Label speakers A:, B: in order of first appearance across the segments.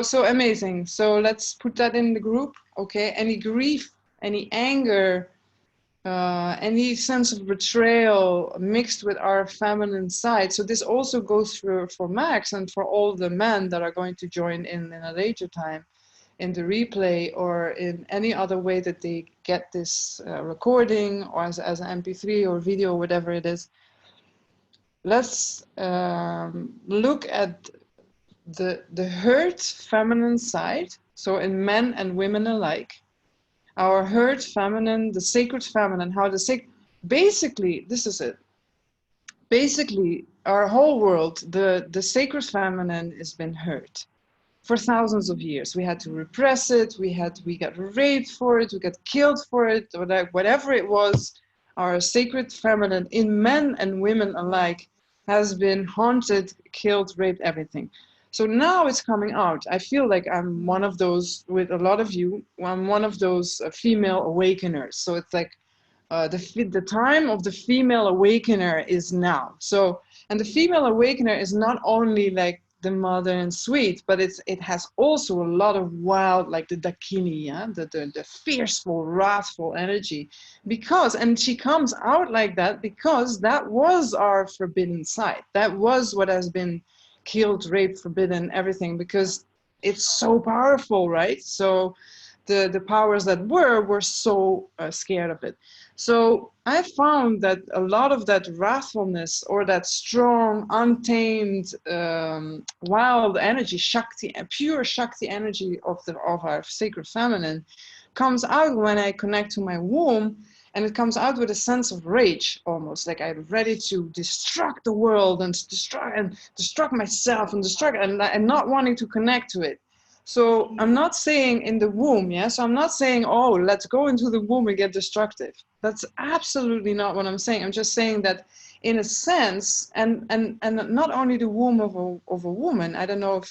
A: so amazing. So let's put that in the group. Okay. Any grief, any anger, any sense of betrayal mixed with our feminine side. So this also goes for Max and for all the men that are going to join in a later time in the replay or in any other way that they get this recording or as an MP3 or video, whatever it is. Let's look at the hurt feminine side. So in men and women alike, our hurt feminine, the sacred feminine, how the basically, this is it. Basically, our whole world, the sacred feminine has been hurt for thousands of years. We had to repress it. We got raped for it. We got killed for it, or whatever it was. Our sacred feminine in men and women alike has been haunted, killed, raped, everything. So now it's coming out. I feel like I'm one of those, with a lot of you, I'm one of those female awakeners. So it's like the time of the female awakener is now. So, and the female awakener is not only like the mother and sweet, but it has also a lot of wild, like the Dakini, yeah? the fierceful, wrathful energy. Because, and she comes out like that because that was our forbidden side. That was what has been killed, raped, forbidden, everything, because it's so powerful, right? So the powers that were so scared of it. So I found that a lot of that wrathfulness or that strong, untamed, wild energy, Shakti, pure Shakti energy of our sacred feminine comes out when I connect to my womb, and it comes out with a sense of rage, almost like I'm ready to destruct the world and destruct myself and not wanting to connect to it. So I'm not saying in the womb, yeah? So I'm not saying, oh, let's go into the womb and get destructive. That's absolutely not what I'm saying. I'm just saying that in a sense, and not only the womb of a woman, I don't know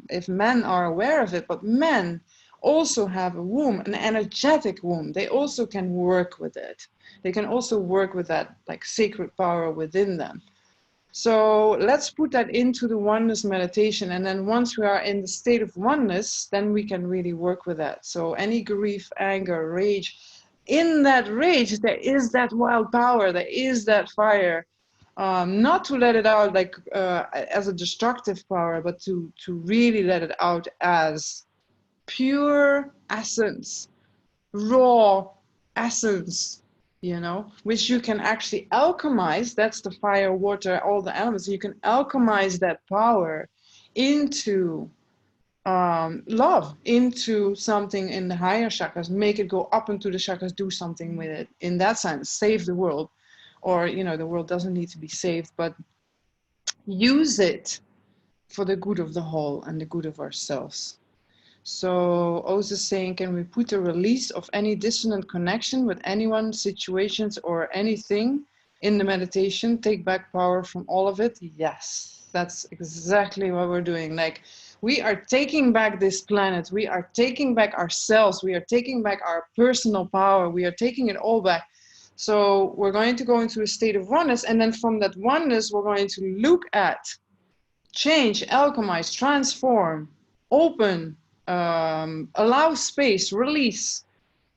A: if men are aware of it, but men also have a womb, an energetic womb. They also can work with it. They can also work with that like sacred power within them. So let's put that into the oneness meditation. And then once we are in the state of oneness, then we can really work with that. So any grief, anger, rage, in that rage, there is that wild power, there is that fire. Not to let it out like as a destructive power, but to really let it out as pure essence, raw essence, you know, which you can actually alchemize. That's the fire, water, all the elements. You can alchemize that power into love, into something in the higher chakras, make it go up into the chakras, do something with it. In that sense, save the world, or, you know, the world doesn't need to be saved, but use it for the good of the whole and the good of ourselves. So Oz is saying, can we put a release of any dissonant connection with anyone, situations, or anything in the meditation? Take back power from all of it? Yes, that's exactly what we're doing. Like, we are taking back this planet. We are taking back ourselves. We are taking back our personal power. We are taking it all back. So we're going to go into a state of oneness. And then from that oneness, we're going to look at, change, alchemize, transform, open, allow space, release,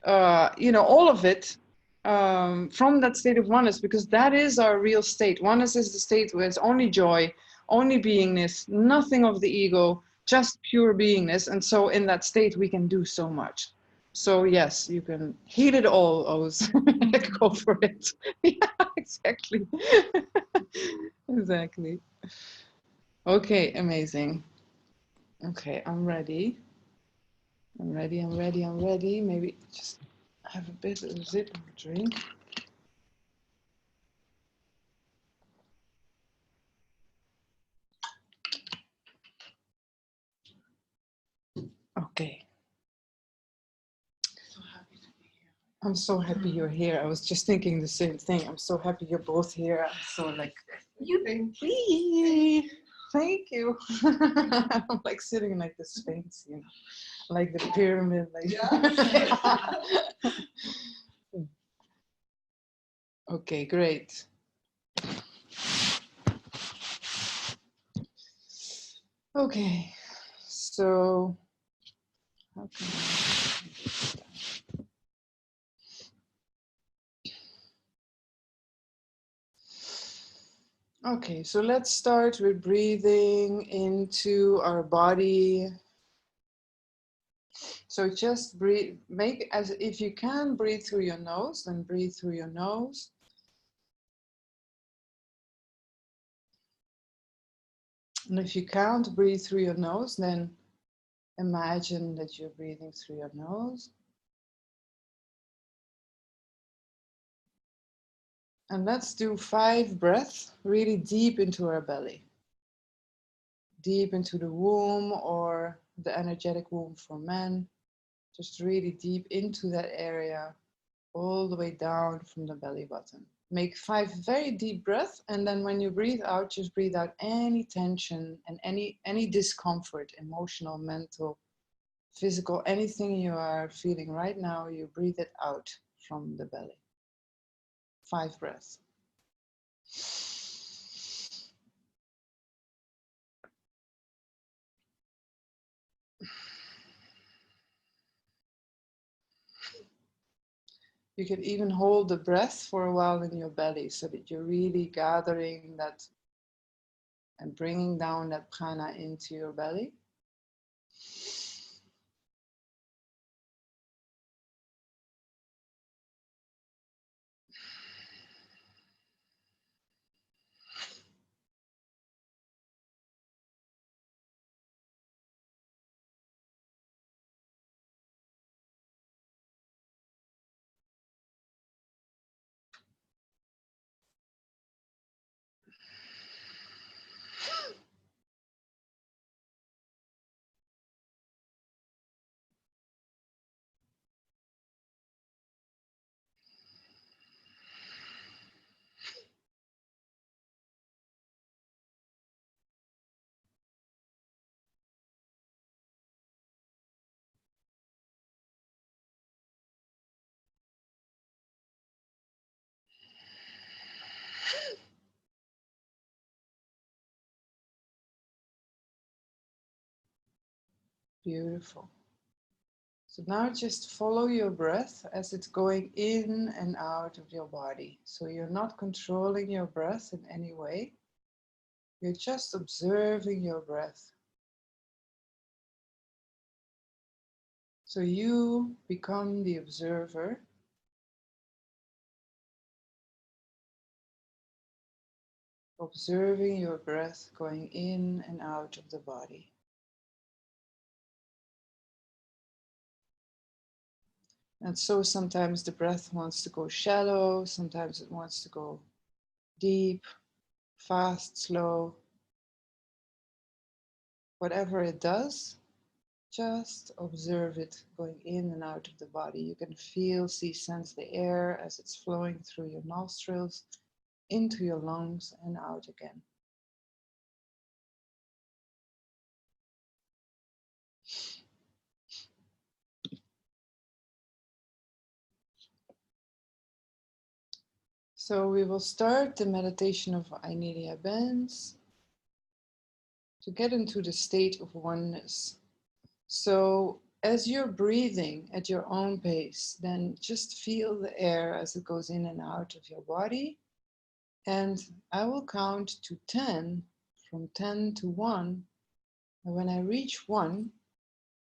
A: you know, all of it from that state of oneness, because that is our real state. Oneness is the state where it's only joy, only beingness, nothing of the ego, just pure beingness. And so in that state, we can do so much. So yes, you can heal it all, Oz. Go for it. Yeah, exactly. Exactly. Okay, amazing. Okay, I'm ready. I'm ready. Maybe just have a bit of a sip of a drink. Okay. I'm so happy you're here. I was just thinking the same thing. I'm so happy you're both here. I'm so like, thank you. I'm like sitting like the Sphinx, you know, like the pyramid. Like. Yeah. Okay, great. Okay, So, how can I... Okay, so let's start with breathing into our body. So just breathe, make as if you can breathe through your nose, then breathe through your nose. And if you can't breathe through your nose, then imagine that you're breathing through your nose. And let's do 5 breaths really deep into our belly. Deep into the womb, or the energetic womb for men. Just really deep into that area, all the way down from the belly button. Make 5 very deep breaths, and then when you breathe out, just breathe out any tension and any discomfort, emotional, mental, physical, anything you are feeling right now, you breathe it out from the belly. 5 breaths. You can even hold the breath for a while in your belly so that you're really gathering that and bringing down that prana into your belly. Beautiful. So now just follow your breath as it's going in and out of your body. So you're not controlling your breath in any way. You're just observing your breath. So you become the observer. Observing your breath going in and out of the body. And so sometimes the breath wants to go shallow, sometimes it wants to go deep, fast, slow. Whatever it does, just observe it going in and out of the body. You can feel, see, sense the air as it's flowing through your nostrils, into your lungs and out again. So we will start the meditation of Inelia Benz to get into the state of oneness. So as you're breathing at your own pace, then just feel the air as it goes in and out of your body. And I will count to 10, from 10 to 1. And when I reach 1,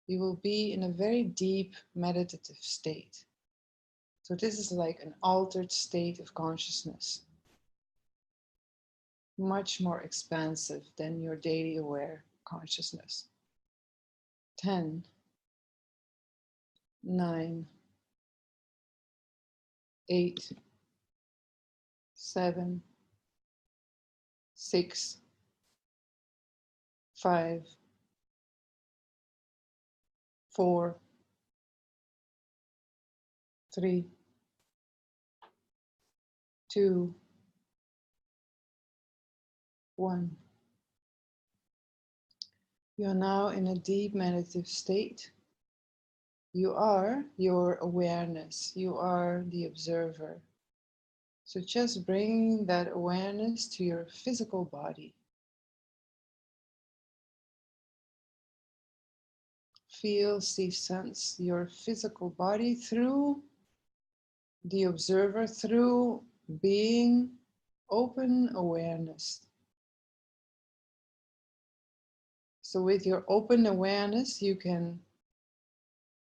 A: you will be in a very deep meditative state. So this is like an altered state of consciousness. Much more expansive than your daily aware consciousness. 10, 9, 8, 7, 6, 5, 4, 3, 2, 1. You are now in a deep meditative state. You are your awareness. You are the observer. So just bring that awareness to your physical body. Feel, see, sense your physical body through the observer, through being open awareness. So with your open awareness, you can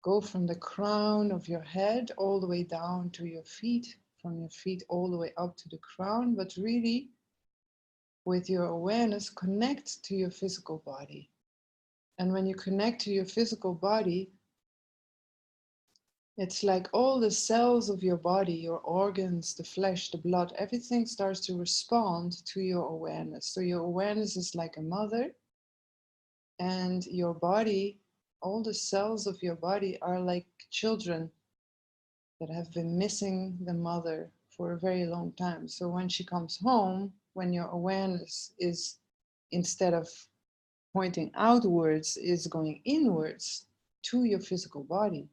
A: go from the crown of your head all the way down to your feet, from your feet all the way up to the crown, but really with your awareness, connect to your physical body. And when you connect to your physical body, it's like all the cells of your body, your organs, the flesh, the blood, everything starts to respond to your awareness. So your awareness is like a mother, and your body, all the cells of your body are like children that have been missing the mother for a very long time. So when she comes home, when your awareness is, instead of pointing outwards, is going inwards to your physical body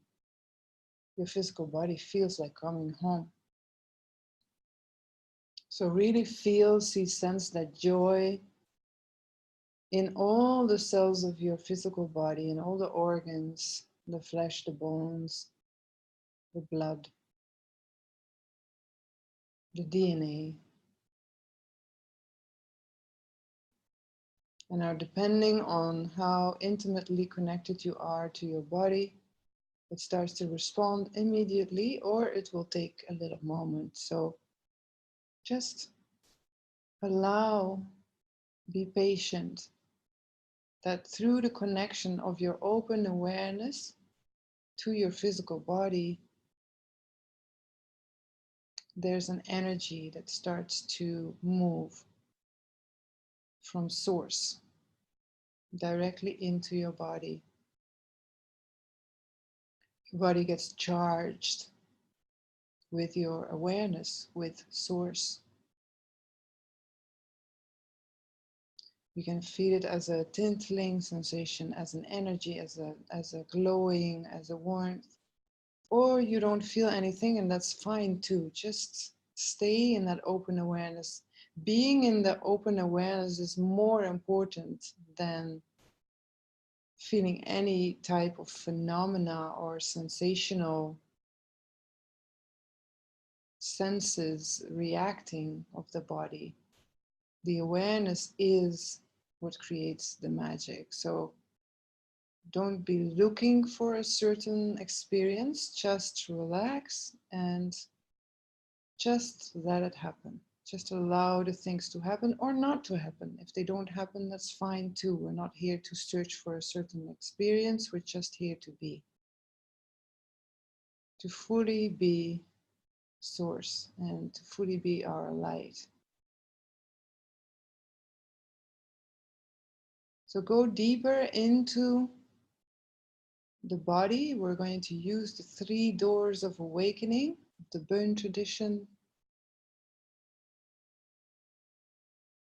A: feels like coming home. So really feel, see, sense that joy in all the cells of your physical body, in all the organs, the flesh, the bones, the blood, the DNA. And now, depending on how intimately connected you are to your body, it starts to respond immediately, or it will take a little moment. So just allow, be patient, that through the connection of your open awareness to your physical body, there's an energy that starts to move from source directly into your body. Your body gets charged with your awareness, with source. You can feel it as a tinkling sensation, as an energy, as a glowing, as a warmth. Or you don't feel anything, and that's fine too. Just stay in that open awareness. Being in the open awareness is more important than feeling any type of phenomena or sensational senses reacting of the body. The awareness is what creates the magic. So don't be looking for a certain experience, just relax and just let it happen. Just allow the things to happen or not to happen. If they don't happen, that's fine too. We're not here to search for a certain experience. We're just here to be. To fully be source and to fully be our light. So go deeper into the body. We're going to use the 3 doors of awakening, the Bön tradition,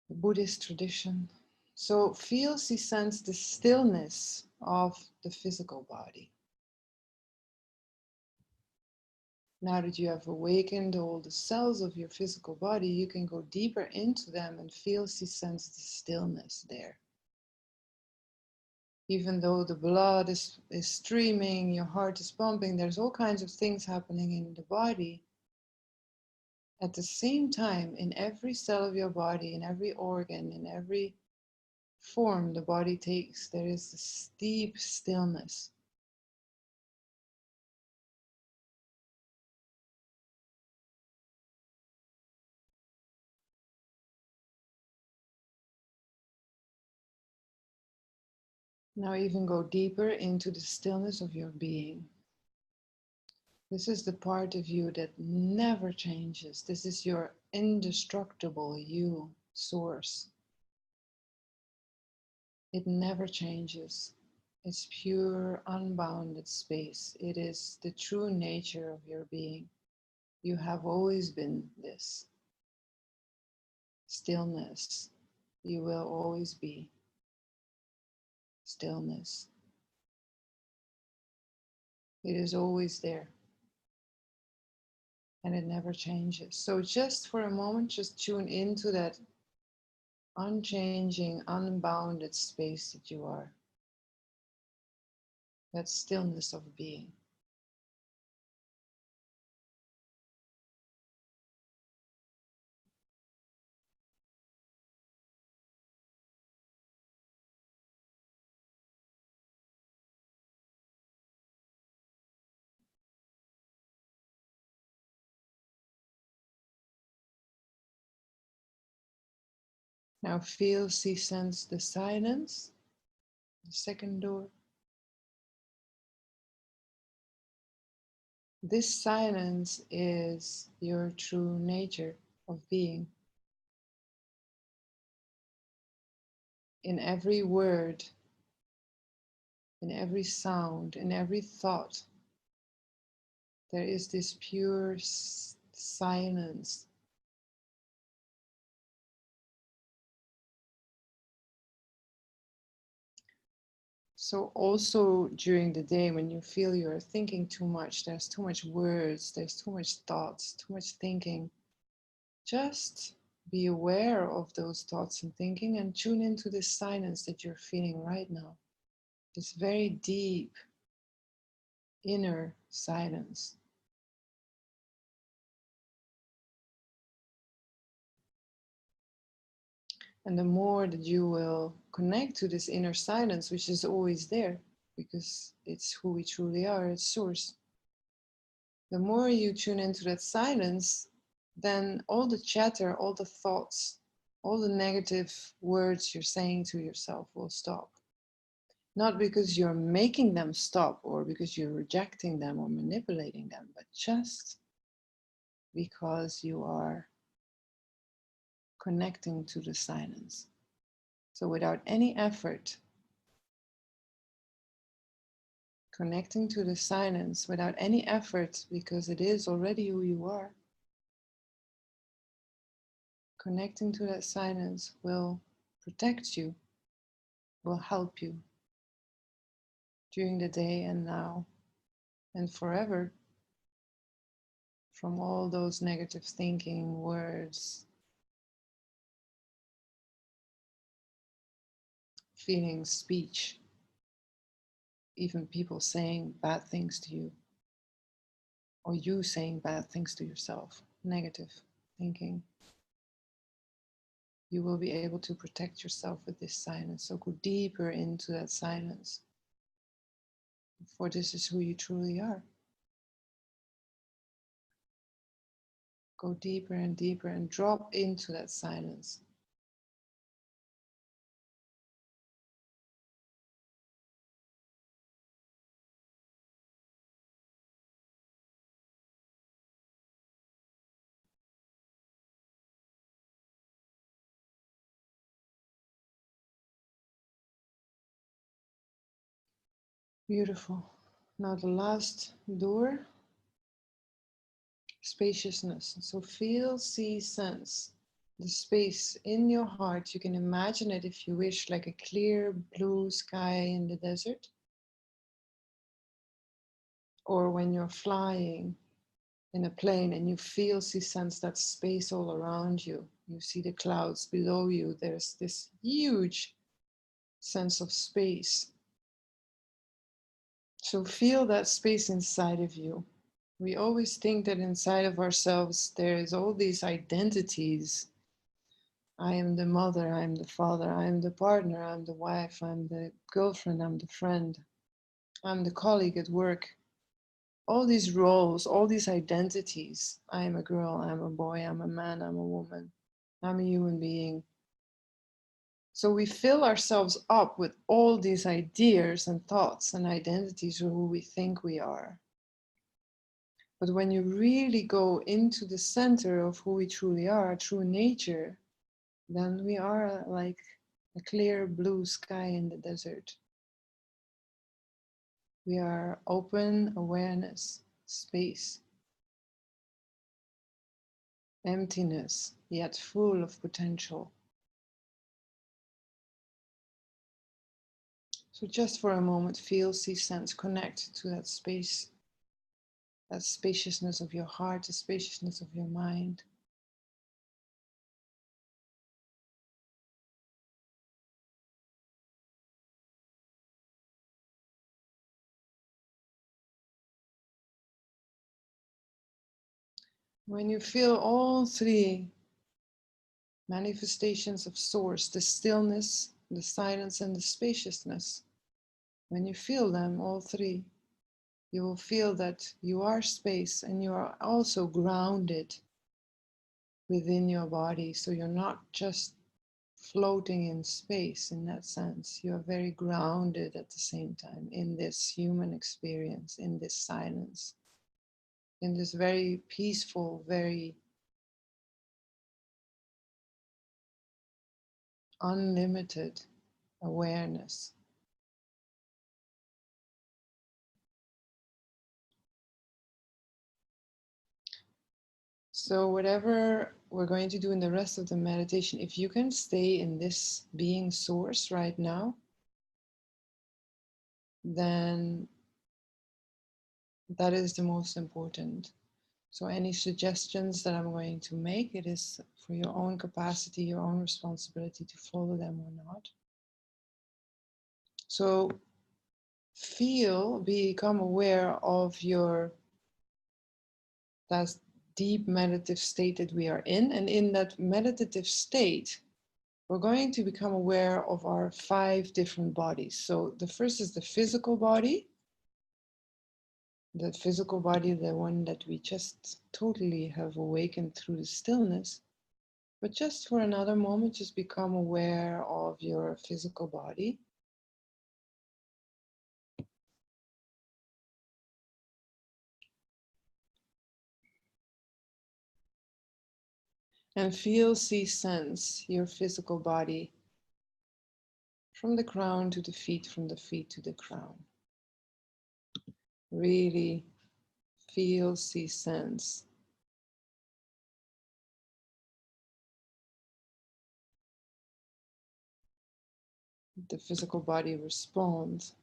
A: the Buddhist tradition. So feel, see, sense the stillness of the physical body. Now that you have awakened all the cells of your physical body, you can go deeper into them and feel, see, sense the stillness there. Even though the blood is streaming, your heart is pumping, there's all kinds of things happening in the body. At the same time, in every cell of your body, in every organ, in every form the body takes, there is this deep stillness. Now even go deeper into the stillness of your being. This is the part of you that never changes. This is your indestructible you, source. It never changes. It's pure, unbounded space. It is the true nature of your being. You have always been this. Stillness. You will always be. Stillness. It is always there. And it never changes. So just for a moment, just tune into that unchanging, unbounded space that you are. that stillness of being. Now feel, see, sense the silence, the second door. This silence is your true nature of being. In every word, in every sound, in every thought, there is this pure silence. So also during the day when you feel you're thinking too much, there's too much words, there's too much thoughts, too much thinking, just be aware of those thoughts and thinking and tune into this silence that you're feeling right now. This very deep inner silence. And the more that you will connect to this inner silence, which is always there, because it's who we truly are, it's source. The more you tune into that silence, then all the chatter, all the thoughts, all the negative words you're saying to yourself will stop. Not because you're making them stop or because you're rejecting them or manipulating them, but just because you are connecting to the silence. So without any effort, connecting to the silence without any effort, because it is already who you are. Connecting to that silence will protect you, will help you during the day and now and forever from all those negative thinking, words, feelings, speech, even people saying bad things to you, or you saying bad things to yourself, negative thinking. You will be able to protect yourself with this silence. So go deeper into that silence, for this is who you truly are. Go deeper and drop into that silence. Beautiful. Now the last door, spaciousness. So feel, see, sense the space in your heart. You can imagine it if you wish, like a clear blue sky in the desert. Or when you're flying in a plane and you feel, see, sense that space all around you. You see the clouds below you. There's this huge sense of space. So feel that space inside of you. We always think that inside of ourselves there is all these identities. I am the mother, I am the father, I am the partner, I'm the wife, I'm the girlfriend, I'm the friend, I'm the colleague at work. All these roles, all these identities. I am a girl, I'm a boy, I'm a man, I'm a woman, I'm a human being. So we fill ourselves up with all these ideas and thoughts and identities of who we think we are. But when you really go into the center of who we truly are, our true nature, then we are like a clear blue sky in the desert. We are open awareness, space, emptiness, yet full of potential. So just for a moment, feel, see, sense, connect to that space, that spaciousness of your heart, the spaciousness of your mind. When you feel all three manifestations of Source, the stillness, the silence, and the spaciousness, when you feel them, all three, you will feel that you are space and you are also grounded within your body. So you're not just floating in space in that sense. You are very grounded at the same time in this human experience, in this silence, in this very peaceful, very unlimited awareness. So whatever we're going to do in the rest of the meditation, if you can stay in this being Source right now, then that is the most important. So any suggestions that I'm going to make, it is for your own capacity, your own responsibility to follow them or not. So become aware of that deep meditative state that we are in. And in that meditative state, we're going to become aware of our 5 different bodies. So the first is the physical body. The physical body, the one that we just totally have awakened through the stillness. But just for another moment, just become aware of your physical body. And feel, see, sense your physical body from the crown to the feet, from the feet to the crown. Really feel, see, sense. The physical body responds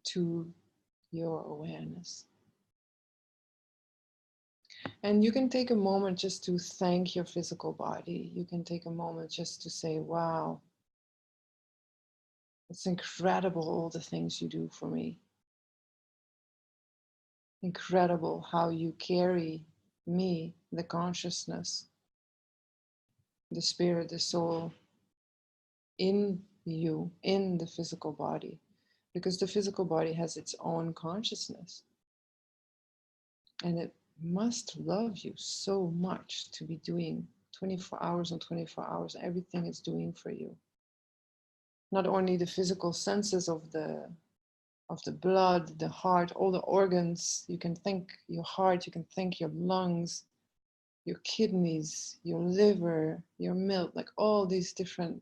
A: to your awareness. And you can take a moment just to thank your physical body. You can take a moment just to say, wow, it's incredible all the things you do for me. Incredible how you carry me, the consciousness, the spirit, the soul, in you, in the physical body. Because the physical body has its own consciousness. And it must love you so much to be doing 24 hours on 24 hours, everything it's doing for you. Not only the physical senses of the blood, the heart, all the organs. You can think your heart, you can think your lungs, your kidneys, your liver, your milk, like all these different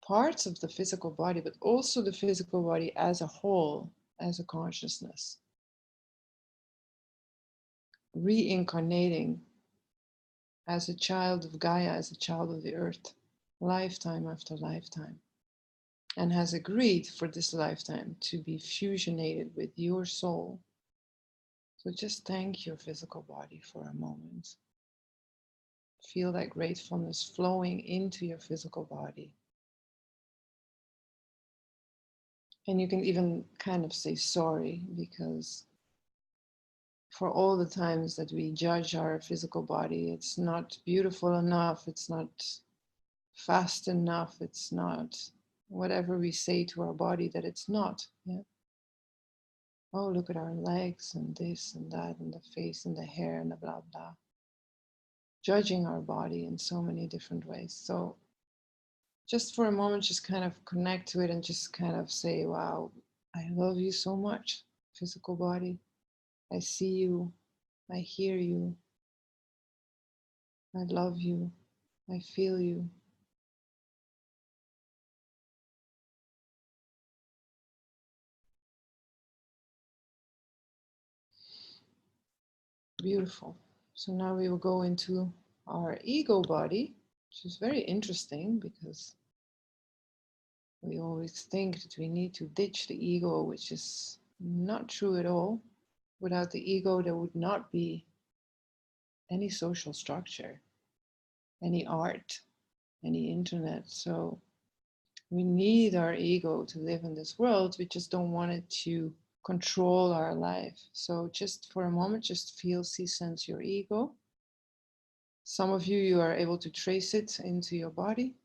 A: parts of the physical body, but also the physical body as a whole, as a consciousness. Reincarnating as a child of Gaia, as a child of the earth, lifetime after lifetime. And has agreed for this lifetime to be fusionated with your soul. So just thank your physical body for a moment. Feel that gratefulness flowing into your physical body. And you can even kind of say sorry, because for all the times that we judge our physical body, it's not beautiful enough, it's not fast enough, it's not whatever we say to our body that it's not. Yeah. Oh, look at our legs and this and that and the face and the hair and the blah blah. Judging our body in so many different ways. So just for a moment, just kind of connect to it and just kind of say, wow, I love you so much, physical body. I see you, I hear you, I love you, I feel you. Beautiful. So now we will go into our ego body, which is very interesting because we always think that we need to ditch the ego, which is not true at all. Without the ego, there would not be any social structure, any art, any internet. So we need our ego to live in this world. We just don't want it to control our life. So just for a moment, just feel, see, sense your ego. Some of you are able to trace it into your body.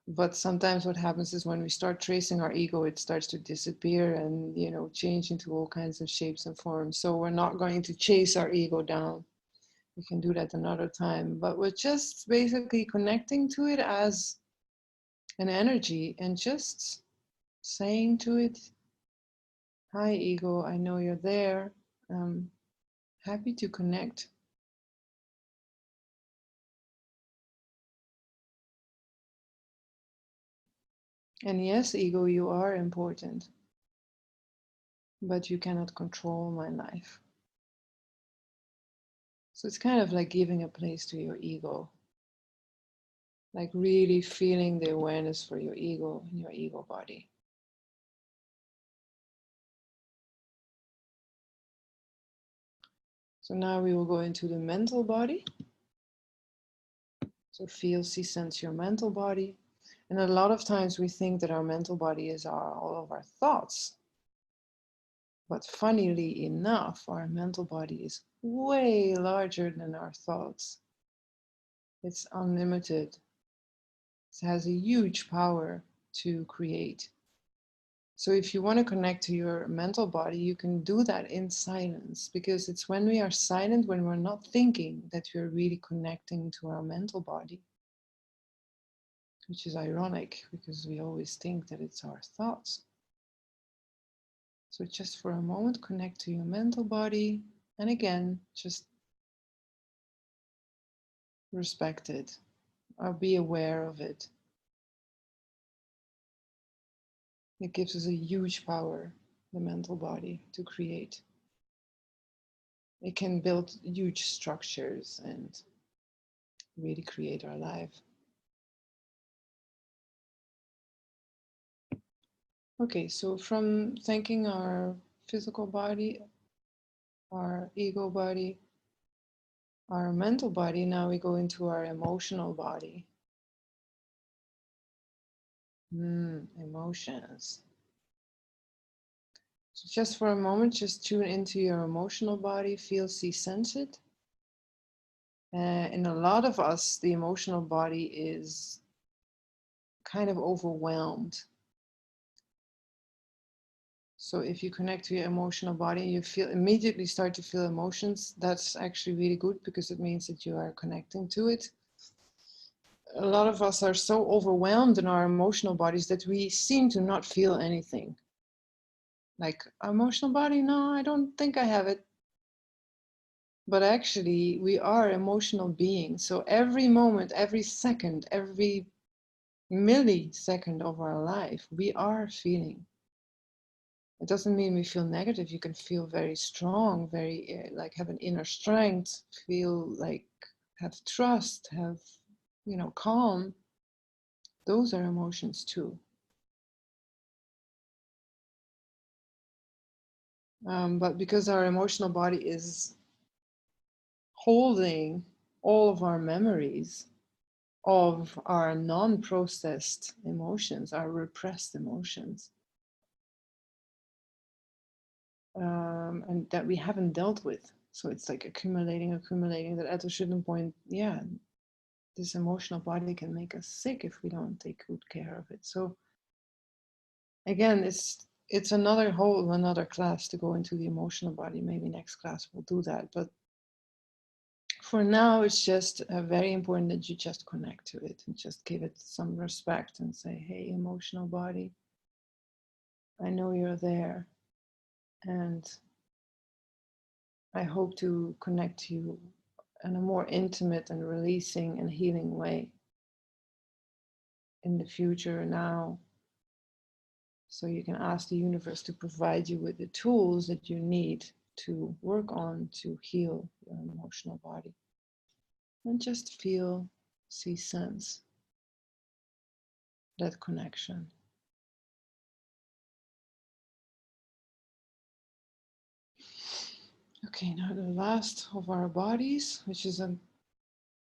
A: But sometimes what happens is when we start tracing our ego, it starts to disappear and, you know, change into all kinds of shapes and forms. So we're not going to chase our ego down. We can do that another time. But we're just basically connecting to it as an energy and just saying to it, hi, ego, I know you're there. I'm happy to connect. And yes, ego, you are important, but you cannot control my life. So it's kind of like giving a place to your ego, like really feeling the awareness for your ego and your ego body. So now we will go into the mental body. So feel, see, sense your mental body. And a lot of times we think that our mental body is all of our thoughts. But funnily enough, our mental body is way larger than our thoughts. It's unlimited. It has a huge power to create. So if you want to connect to your mental body, you can do that in silence, because it's when we are silent, when we're not thinking, that we're really connecting to our mental body. Which is ironic, because we always think that it's our thoughts. So just for a moment, connect to your mental body. And again, just respect it or be aware of it. It gives us a huge power, the mental body, to create. It can build huge structures and really create our life. Okay, so from thanking our physical body, our ego body, our mental body, now we go into our emotional body. Emotions. So just for a moment, just tune into your emotional body, feel, see, sense it. In a lot of us, the emotional body is kind of overwhelmed. So if you connect to your emotional body, you feel immediately start to feel emotions. That's actually really good, because it means that you are connecting to it. A lot of us are so overwhelmed in our emotional bodies that we seem to not feel anything. Like, emotional body, no, I don't think I have it. But actually, we are emotional beings. So every moment, every second, every millisecond of our life, we are feeling. It doesn't mean we feel negative. You can feel very strong, very like have an inner strength, feel like have trust, have, you know, calm. Those are emotions too. But because our emotional body is holding all of our memories of our non-processed emotions, our repressed emotions, and that we haven't dealt with. So it's like accumulating, that at a certain point, yeah, this emotional body can make us sick if we don't take good care of it. So again, it's another class to go into the emotional body. Maybe next class we'll do that. But for now, it's just very important that you just connect to it and just give it some respect and say, hey, emotional body, I know you're there. And I hope to connect to you in a more intimate and releasing and healing way in the future now. So you can ask the universe to provide you with the tools that you need to work on to heal your emotional body. And just feel, see, sense that connection. Okay, now the last of our bodies, which is a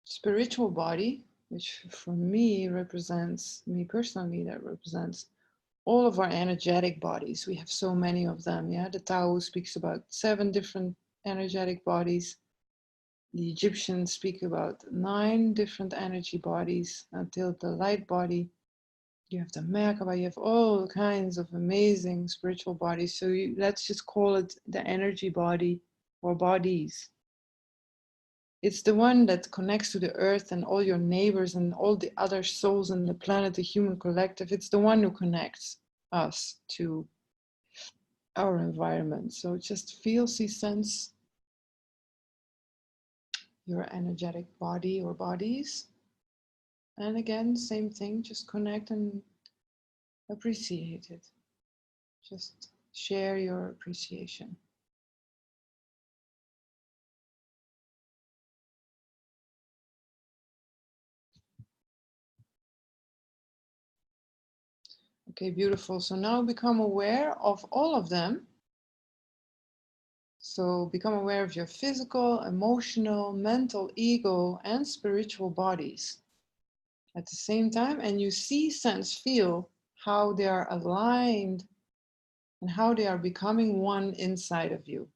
A: spiritual body, which for me represents, me personally, that represents all of our energetic bodies. We have so many of them. Yeah, the Tao speaks about 7 different energetic bodies. The Egyptians speak about 9 different energy bodies until the light body. You have the Merkaba, you have all kinds of amazing spiritual bodies. So let's just call it the energy body or bodies. It's the one that connects to the earth and all your neighbors and all the other souls in the planet, the human collective. It's the one who connects us to our environment. So just feel, see, sense your energetic body or bodies. And again, same thing, just connect and appreciate it. Just share your appreciation. Okay, beautiful. So now become aware of all of them. So become aware of your physical, emotional, mental, ego, and spiritual bodies at the same time. And you see, sense, feel how they are aligned and how they are becoming one inside of you.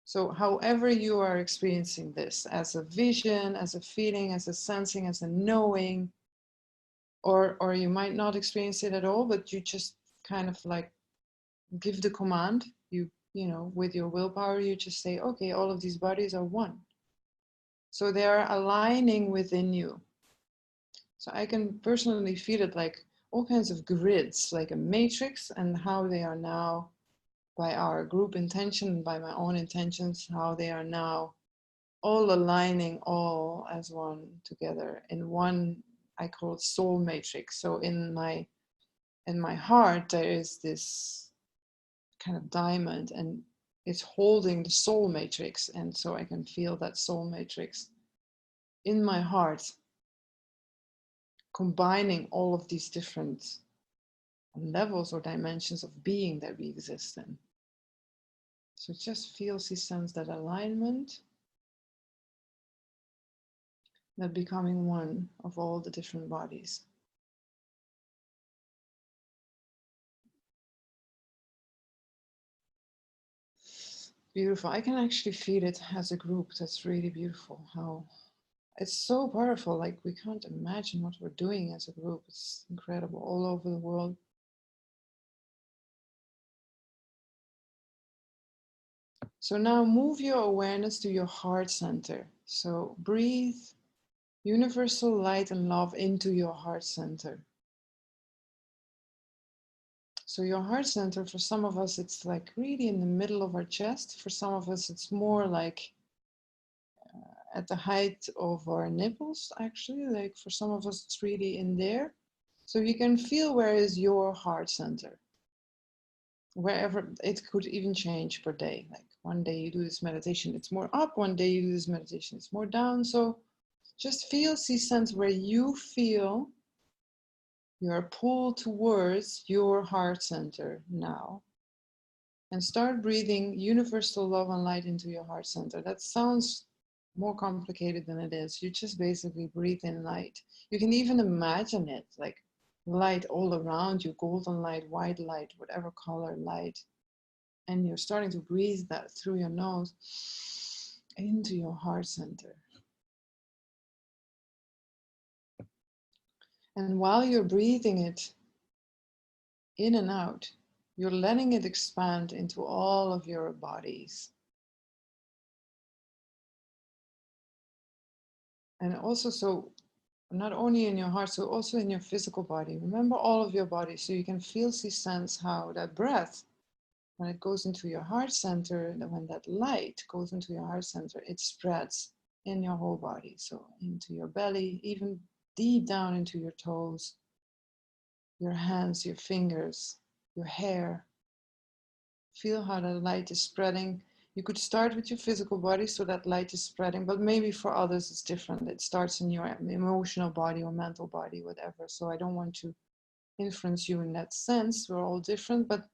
A: So however you are experiencing this, as a vision, as a feeling, as a sensing, as a knowing, or you might not experience it at all, but you just kind of like give the command, you know, with your willpower, you just say, okay, all of these bodies are one. So they are aligning within you. So I can personally feel it like all kinds of grids, like a matrix, and how they are now, by our group intention, by my own intentions, how they are now all aligning all as one together in one, I call it soul matrix. So in my heart, there is this kind of diamond and it's holding the soul matrix. And so I can feel that soul matrix in my heart, combining all of these different levels or dimensions of being that we exist in. So just feel, see, sense that alignment, that becoming one of all the different bodies. Beautiful. I can actually feel it as a group. That's really beautiful. How it's so powerful. Like we can't imagine what we're doing as a group. It's incredible all over the world. So now move your awareness to your heart center. So breathe universal light and love into your heart center. So your heart center, for some of us, it's like really in the middle of our chest. For some of us, it's more like at the height of our nipples, actually. Like for some of us, it's really in there. So you can feel where is your heart center. Wherever, it could even change per day. Like one day you do this meditation, it's more up. One day you do this meditation, it's more down. So just feel, see, sense where you feel you are pulled towards your heart center now. And start breathing universal love and light into your heart center. That sounds more complicated than it is. You just basically breathe in light. You can even imagine it, like light all around you, golden light, white light, whatever color light. And you're starting to breathe that through your nose into your heart center. And while you're breathing it in and out, you're letting it expand into all of your bodies. And also, so not only in your heart, so also in your physical body. Remember all of your body, so you can feel, see, sense how that breath, when it goes into your heart center, and when that light goes into your heart center, it spreads in your whole body. So into your belly, even deep down into your toes, your hands, your fingers, your hair. Feel how the light is spreading. You could start with your physical body so that light is spreading, but maybe for others it's different. It starts in your emotional body or mental body, whatever. So I don't want to influence you in that sense. We're all different, but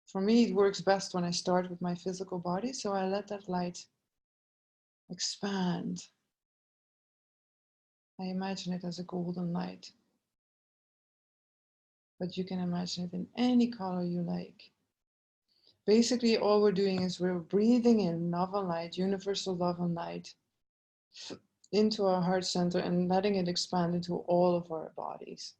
A: for me it works best when I start with my physical body. So I let that light expand. I imagine it as a golden light but you can imagine it in any color you like. Basically, all we're doing is we're breathing in love and light, universal love and light, into our heart center and letting it expand into all of our bodies.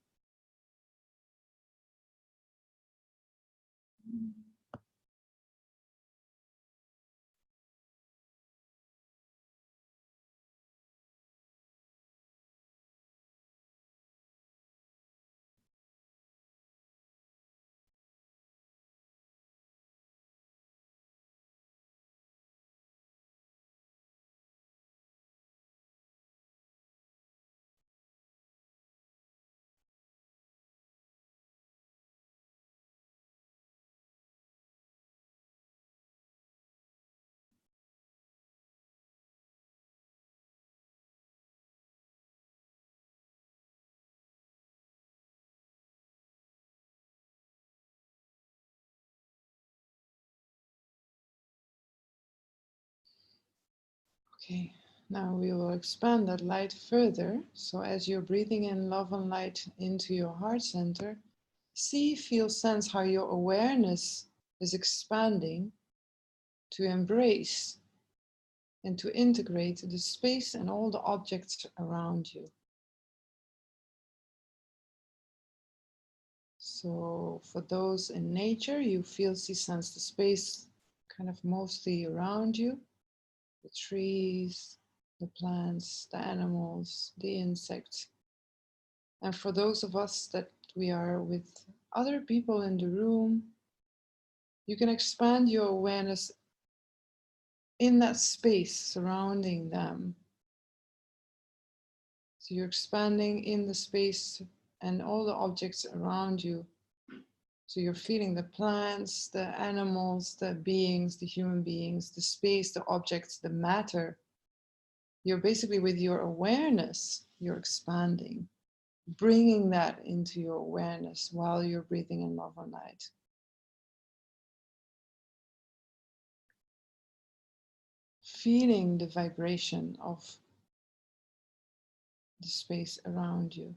A: Okay, now we will expand that light further. So as you're breathing in love and light into your heart center, see, feel, sense how your awareness is expanding to embrace and to integrate the space and all the objects around you. So for those in nature, you feel, see, sense the space kind of mostly around you, the trees, the plants, the animals, the insects. And for those of us that we are with other people in the room, you can expand your awareness in that space surrounding them. So you're expanding in the space and all the objects around you. So you're feeling the plants, the animals, the beings, the human beings, the space, the objects, the matter. You're basically, with your awareness, you're expanding, bringing that into your awareness while you're breathing in love and light. Feeling the vibration of the space around you.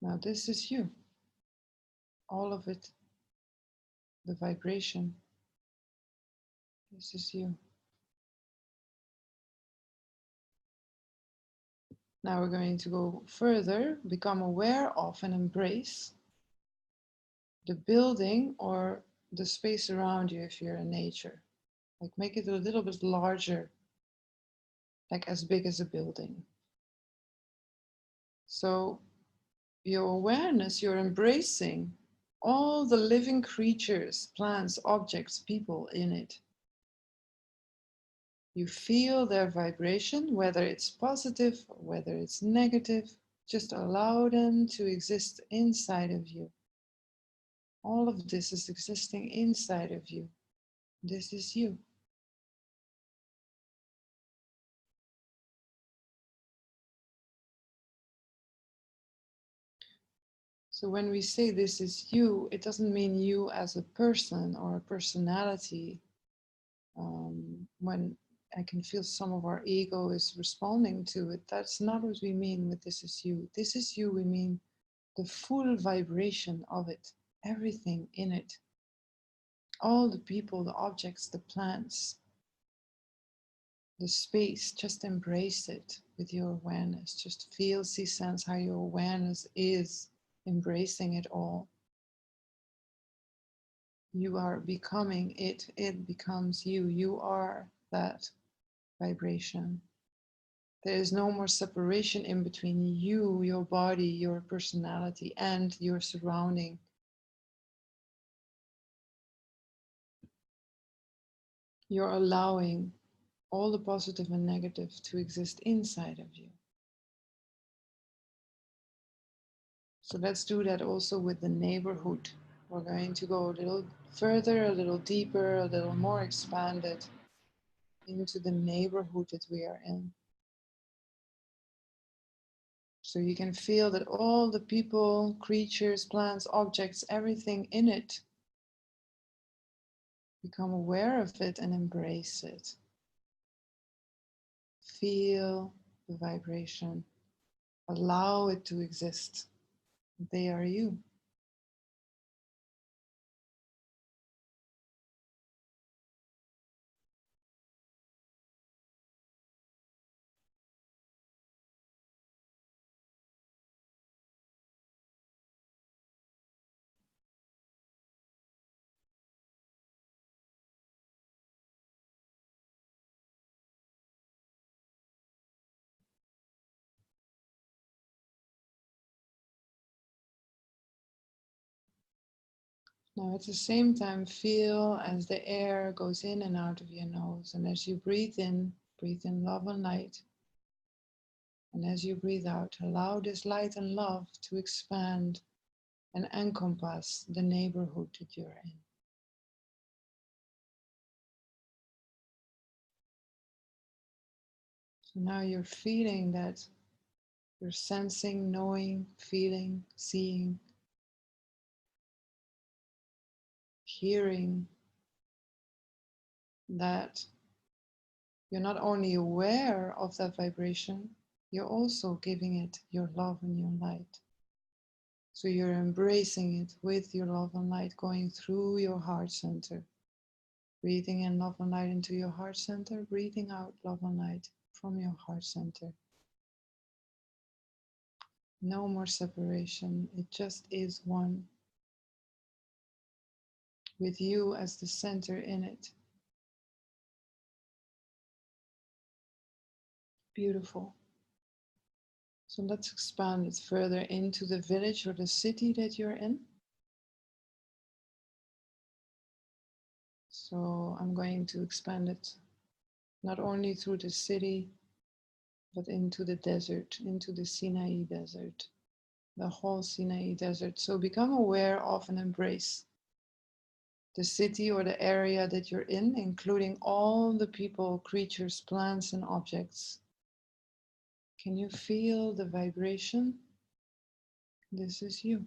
A: Now this is you, all of it, the vibration, this is you. Now we're going to go further, become aware of and embrace the building or the space around you if you're in nature. Like make it a little bit larger, like as big as a building. So your awareness, you're embracing all the living creatures, plants, objects, people in it. You feel their vibration, whether it's positive or whether it's negative. Just allow them to exist inside of you. All of this is existing inside of you. This is you. So when we say this is you, it doesn't mean you as a person or a personality. When I can feel some of our ego is responding to it, that's not what we mean with this is you. This is you, we mean the full vibration of it, everything in it. All the people, the objects, the plants, the space, just embrace it with your awareness. Just feel, see, sense how your awareness is embracing it all. You are becoming it, it becomes you. You are that vibration. There is no more separation in between you, your body, your personality, and your surrounding. You're allowing all the positive and negative to exist inside of you. So let's do that also with the neighborhood. We're going to go a little further, a little deeper, a little more expanded into the neighborhood that we are in. So you can feel that all the people, creatures, plants, objects, everything in it, become aware of it and embrace it. Feel the vibration. Allow it to exist. They are you. Now at the same time, feel as the air goes in and out of your nose. And as you breathe in love and light. And as you breathe out, allow this light and love to expand and encompass the neighborhood that you're in. So now you're feeling that you're sensing, knowing, feeling, seeing, hearing that you're not only aware of that vibration, you're also giving it your love and your light. So you're embracing it with your love and light going through your heart center. Breathing in love and light into your heart center, breathing out love and light from your heart center. No more separation, it just is one, with you as the center in it. Beautiful. So let's expand it further into the village or the city that you're in. So I'm going to expand it not only through the city, but into the desert, into the Sinai desert, the whole Sinai desert. So become aware of and embrace the city or the area that you're in, including all the people, creatures, plants, and objects. Can you feel the vibration? This is you.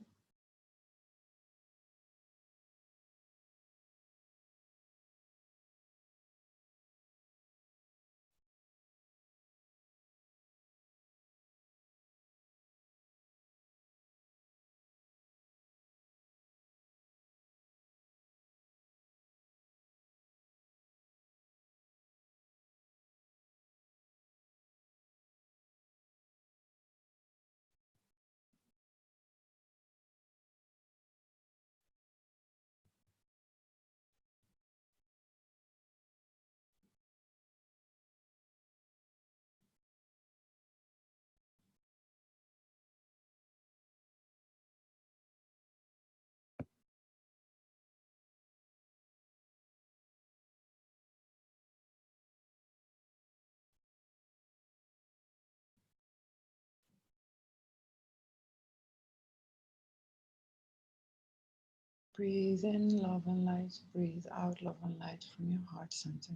A: Breathe in love and light, breathe out love and light from your heart center.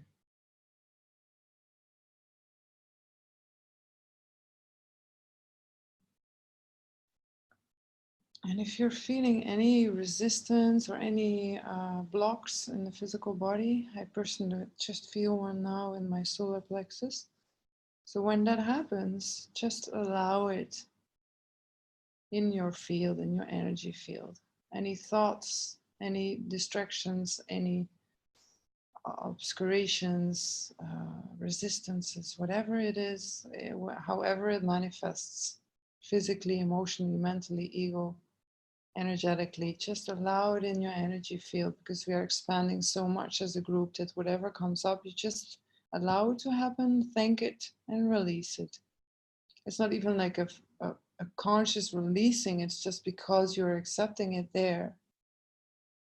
A: And if you're feeling any resistance or any blocks in the physical body, I personally just feel one now in my solar plexus. So when that happens, just allow it in your field, in your energy field. Any thoughts, any distractions, any obscurations, resistances, whatever it is, however it manifests, physically, emotionally, mentally, ego, energetically, just allow it in your energy field, because we are expanding so much as a group that whatever comes up, you just allow it to happen, thank it, and release it. It's not even like a conscious releasing, it's just because you're accepting it there,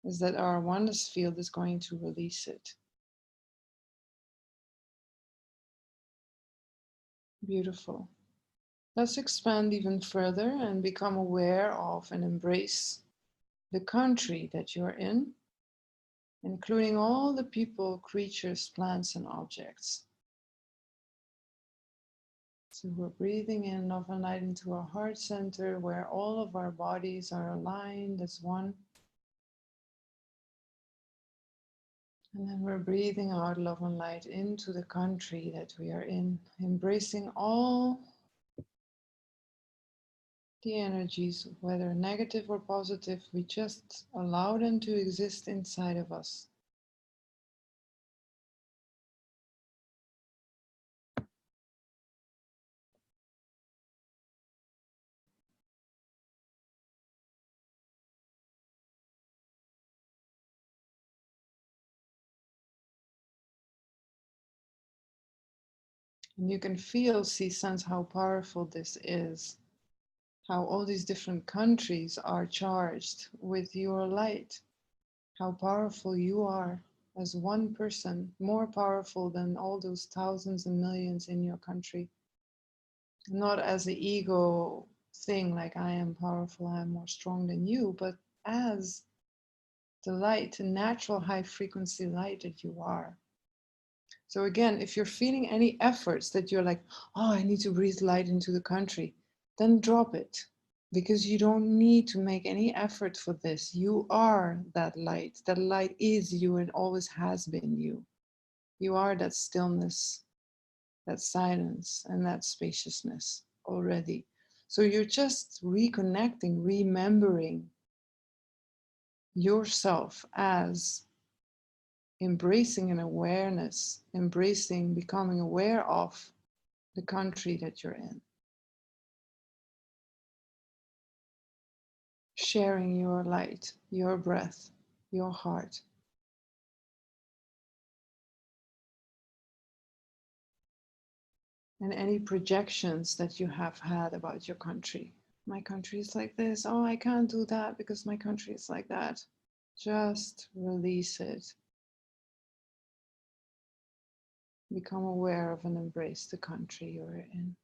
A: is that our oneness field is going to release it. Beautiful. Let's expand even further and become aware of and embrace the country that you're in, including all the people, creatures, plants, and objects. So we're breathing in love and light into our heart center, where all of our bodies are aligned as one. And then we're breathing out love and light into the country that we are in, embracing all The energies, whether negative or positive, we just allow them to exist inside of us. And you can sense how powerful this is, how all these different countries are charged with your light, how powerful you are as one person, more powerful than all those thousands and millions in your country. Not as an ego thing, like I am powerful, I'm more strong than you, but as the light, the natural high frequency light that you are. So again, if you're feeling any efforts that you're like, oh, I need to breathe light into the country, then drop it, because you don't need to make any effort for this. You are that light. That light is you and always has been you. You are that stillness, that silence, and that spaciousness already. So you're just reconnecting, remembering yourself as embracing an awareness, embracing, becoming aware of the country that you're in. Sharing your light, your breath, your heart. And any projections that you have had about your country. My country is like this. Oh, I can't do that because my country is like that. Just release it. Become aware of and embrace the country you're in.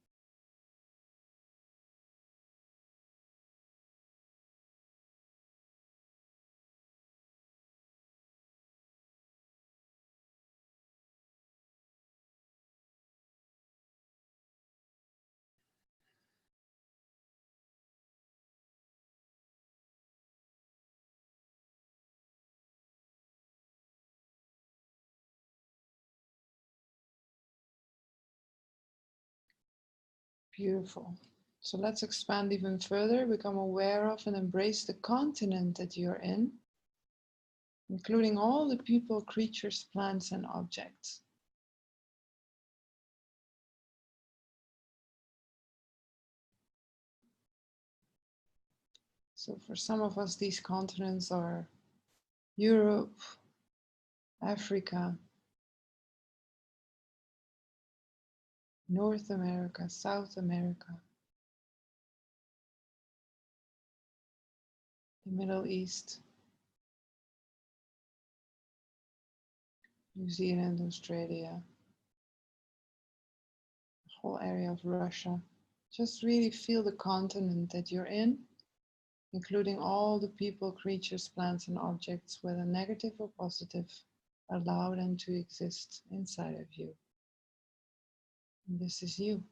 A: Beautiful. So let's expand even further, become aware of and embrace the continent that you're in, including all the people, creatures, plants, and objects. So for some of us, these continents are Europe, Africa, North America, South America, the Middle East, New Zealand, Australia, the whole area of Russia. Just really feel the continent that you're in, including all the people, creatures, plants, and objects, whether negative or positive. Allow them to exist inside of you. And this is you.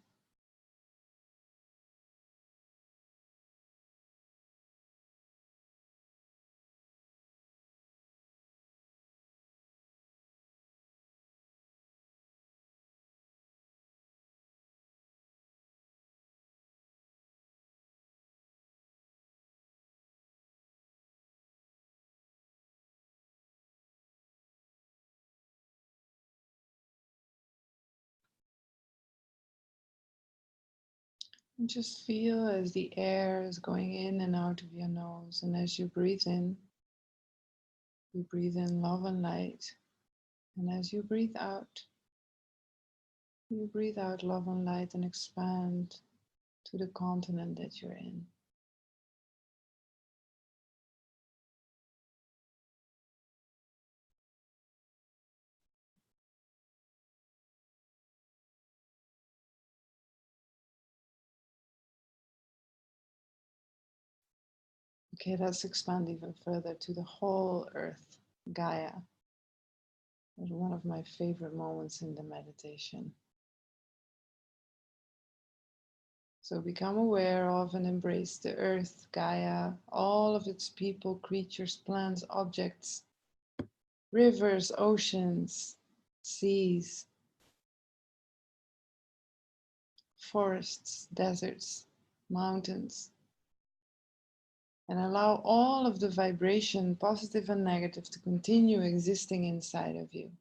A: And just feel as the air is going in and out of your nose. And as you breathe in, you breathe in love and light. And as you breathe out, you breathe out love and light and expand to the continent that you're in. Okay, let's expand even further to the whole earth, Gaia. It's one of my favorite moments in the meditation. So become aware of and embrace the earth, Gaia, all of its people, creatures, plants, objects, rivers, oceans, seas, forests, deserts, mountains, And allow all of the vibration, positive and negative, to continue existing inside of you.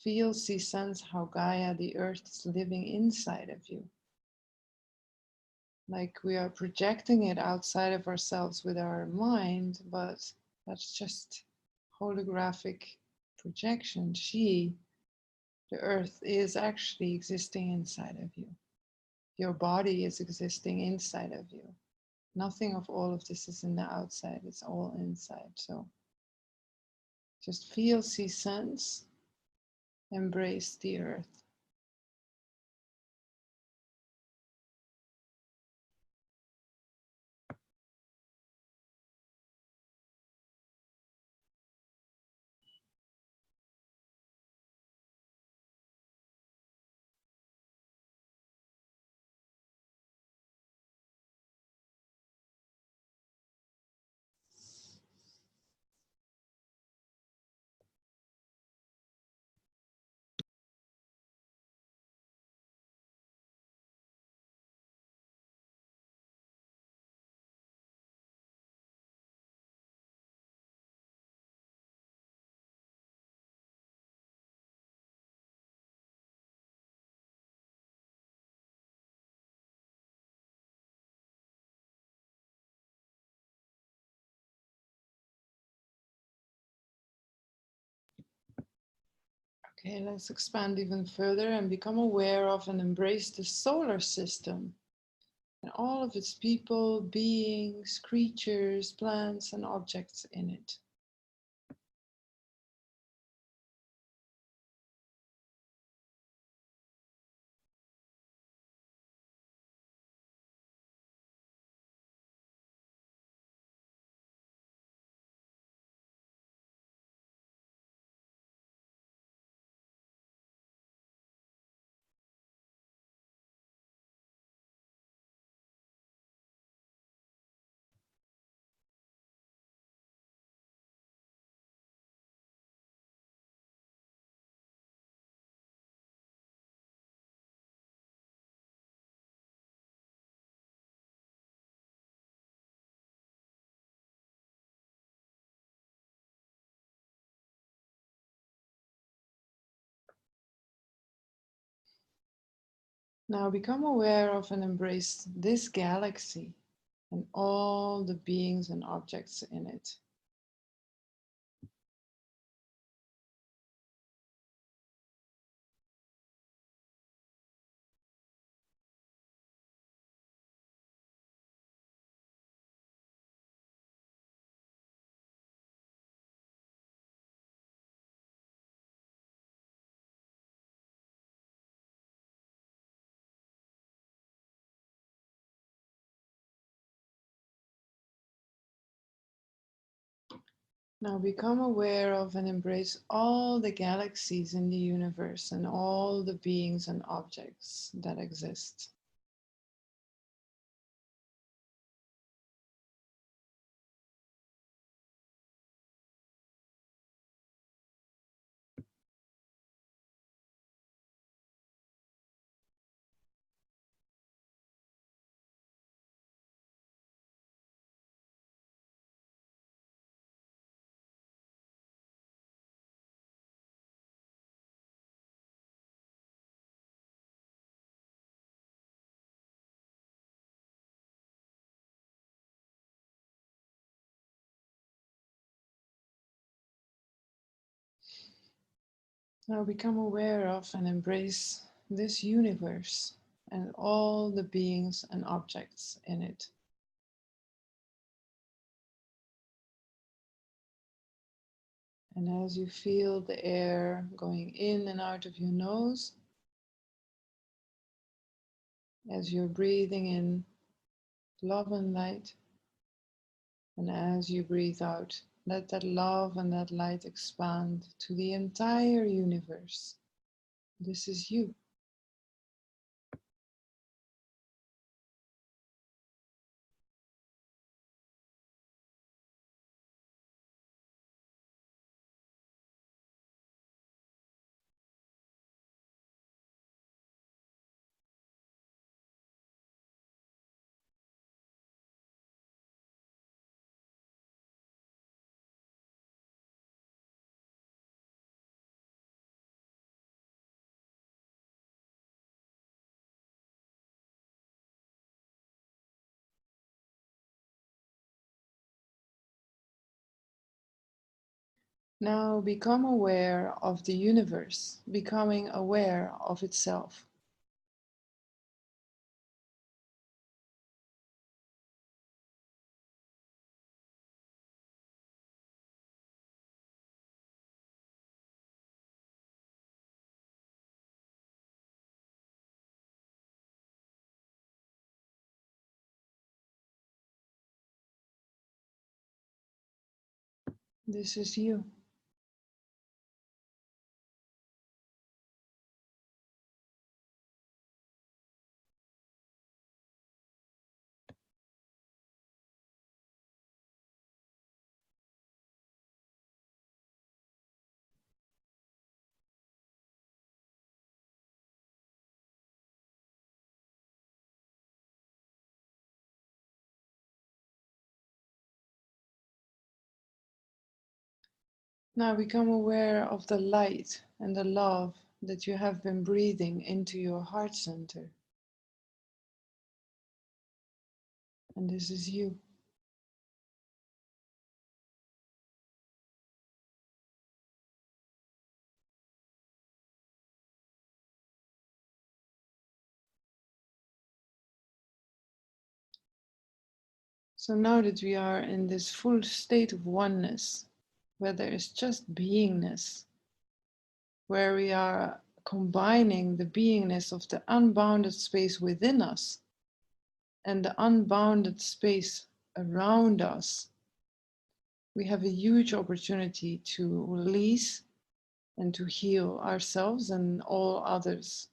A: Feel, see, sense how Gaia, the earth, is living inside of you. Like we are projecting it outside of ourselves with our mind, but that's just holographic projection. She, the earth, is actually existing inside of you. Your body is existing inside of you. Nothing of all of this is in the outside, it's all inside. So just feel, see, sense, embrace the earth. Okay, let's expand even further and become aware of and embrace the solar system and all of its people, beings, creatures, plants, and objects in it. Now become aware of and embrace this galaxy and all the beings and objects in it. Now become aware of and embrace all the galaxies in the universe and all the beings and objects that exist. Now become aware of and embrace this universe and all the beings and objects in it. And as you feel the air going in and out of your nose, as you're breathing in love and light, and as you breathe out, let that love and that light expand to the entire universe. This is you. Now become aware of the universe, becoming aware of itself. This is you. Now become aware of the light and the love that you have been breathing into your heart center. And this is you. So now that we are in this full state of oneness, where there is just beingness, where we are combining the beingness of the unbounded space within us and the unbounded space around us, we have a huge opportunity to release and to heal ourselves and all others.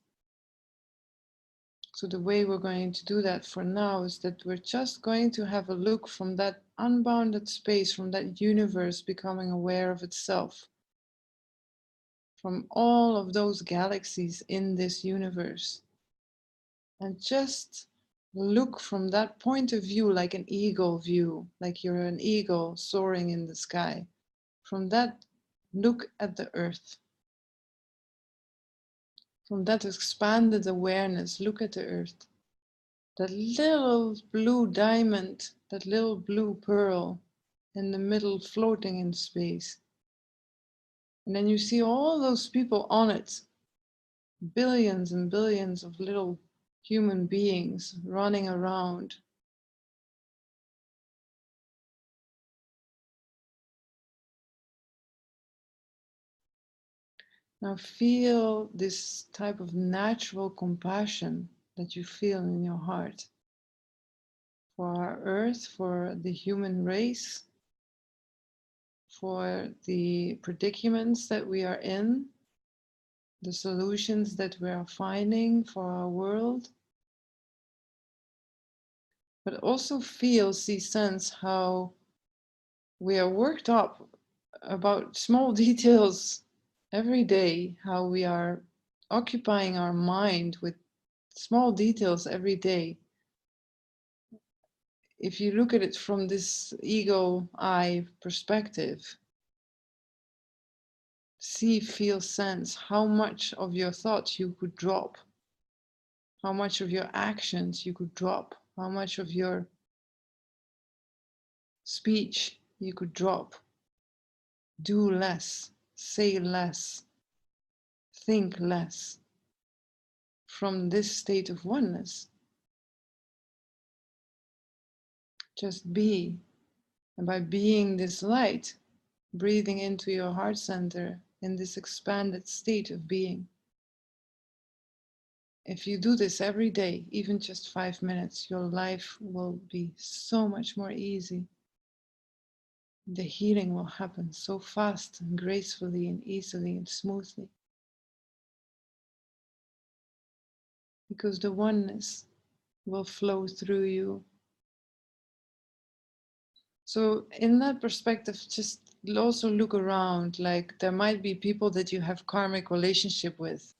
A: So the way we're going to do that for now is that we're just going to have a look from that unbounded space, from that universe becoming aware of itself, from all of those galaxies in this universe. And just look from that point of view, like an eagle view, like you're an eagle soaring in the sky. From that, look at the earth. From that expanded awareness, look at the earth. That little blue diamond, that little blue pearl in the middle floating in space. And then you see all those people on it, billions and billions of little human beings running around. Now feel this type of natural compassion that you feel in your heart for our earth, for the human race, for the predicaments that we are in, the solutions that we are finding for our world. But also feel, see, sense how we are worked up about small details every day, how we are occupying our mind with small details every day. If you look at it from this ego eye perspective, see, feel, sense how much of your thoughts you could drop, how much of your actions you could drop, how much of your speech you could drop. Do less, say less, think less from this state of oneness. Just be. And by being this light, breathing into your heart center in this expanded state of being. If you do this every day, even just 5 minutes, your life will be so much more easy. The healing will happen so fast and gracefully and easily and smoothly. Because the oneness will flow through you. So in that perspective, just also look around, like there might be people that you have karmic relationship with,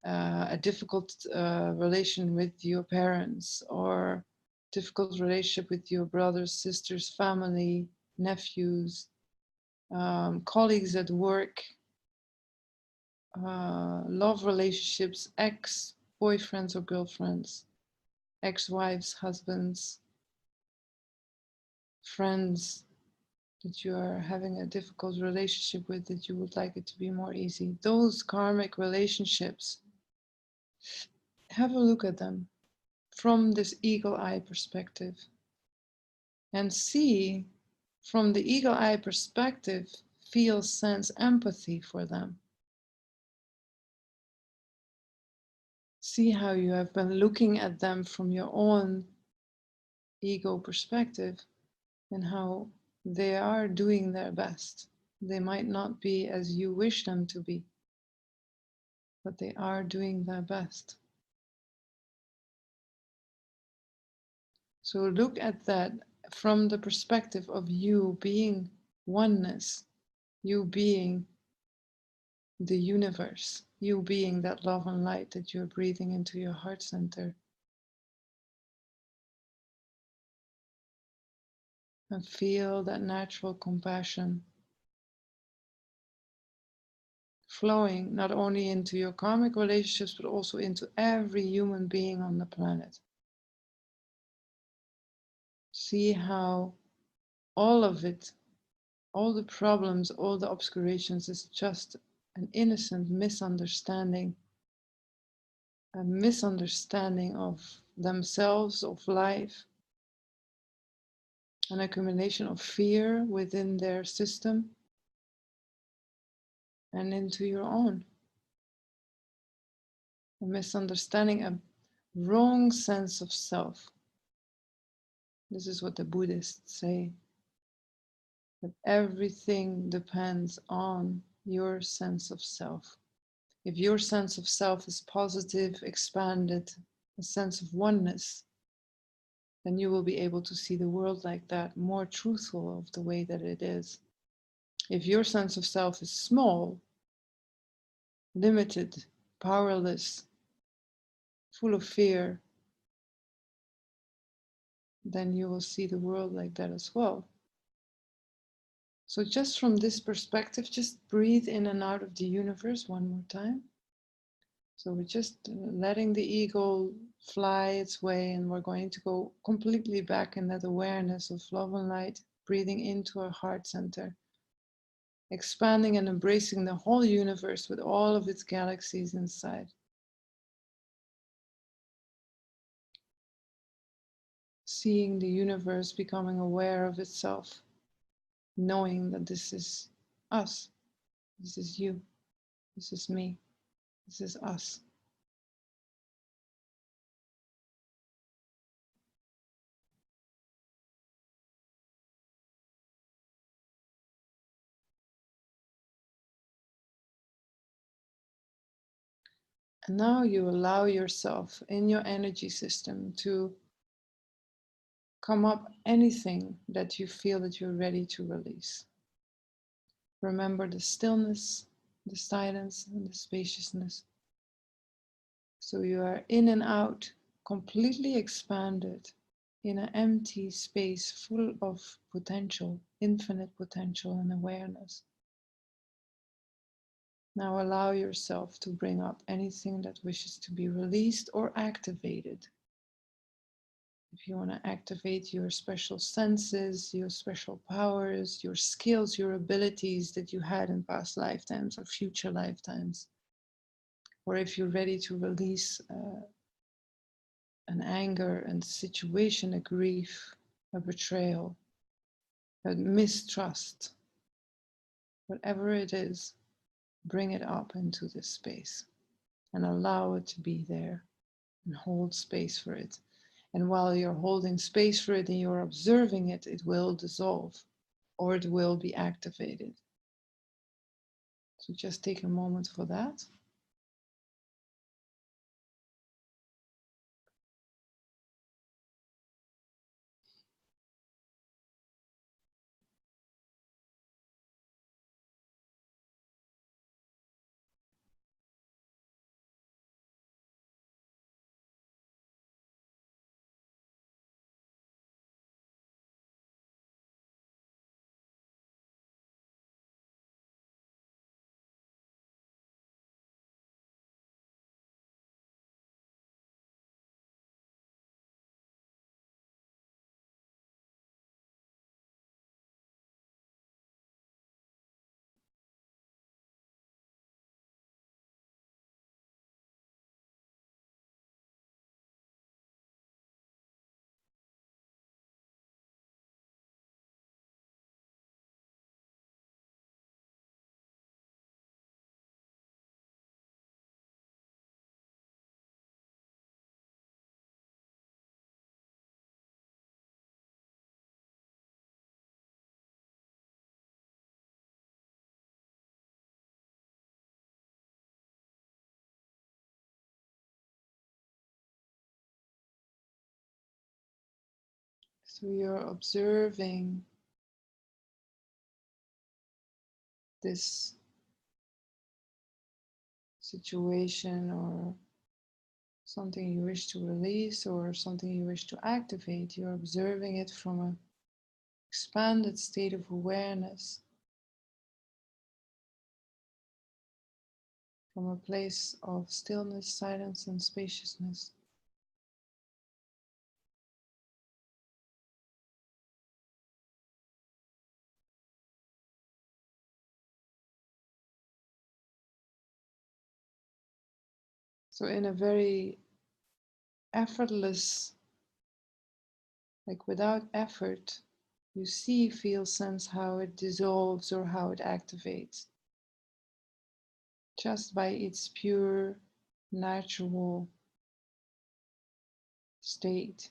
A: a difficult relation with your parents, or difficult relationship with your brothers, sisters, family, nephews, colleagues at work, love relationships, ex-boyfriends or girlfriends, ex-wives, husbands, friends, that you are having a difficult relationship with, that you would like it to be more easy. Those karmic relationships, have a look at them from this eagle eye perspective and see from the eagle eye perspective, feel, sense empathy for them. See how you have been looking at them from your own ego perspective and how they are doing their best. They might not be as you wish them to be, but they are doing their best. So look at that from the perspective of you being oneness, you being the universe, you being that love and light that you're breathing into your heart center. And feel that natural compassion flowing not only into your karmic relationships, but also into every human being on the planet. See how all of it, all the problems, all the obscurations is just an innocent misunderstanding, a misunderstanding of themselves, of life, an accumulation of fear within their system and into your own. A misunderstanding, a wrong sense of self. This is what the Buddhists say, that everything depends on your sense of self. If your sense of self is positive, expanded, a sense of oneness, then you will be able to see the world like that, more truthful of the way that it is. If your sense of self is small, limited, powerless, full of fear, then you will see the world like that as well. So just from this perspective, just breathe in and out of the universe one more time. So we're just letting the ego fly its way, and we're going to go completely back in that awareness of love and light, breathing into our heart center, expanding and embracing the whole universe with all of its galaxies inside. Seeing the universe becoming aware of itself, knowing that this is us, this is you, this is me, this is us. And now you allow yourself in your energy system to come up anything that you feel that you're ready to release. Remember the stillness, the silence, and the spaciousness. So you are in and out, completely expanded in an empty space full of potential, infinite potential and awareness. Now allow yourself to bring up anything that wishes to be released or activated. If you want to activate your special senses, your special powers, your skills, your abilities that you had in past lifetimes or future lifetimes, or if you're ready to release an anger and situation, a grief, a betrayal, a mistrust, whatever it is, bring it up into this space and allow it to be there and hold space for it. And while you're holding space for it and you're observing it, it will dissolve or it will be activated. So just take a moment for that. So you're observing this situation or something you wish to release or something you wish to activate. You're observing it from an expanded state of awareness, from a place of stillness, silence, and spaciousness. So in a very effortless, like without effort, you see, feel, sense how it dissolves or how it activates, just by its pure, natural state.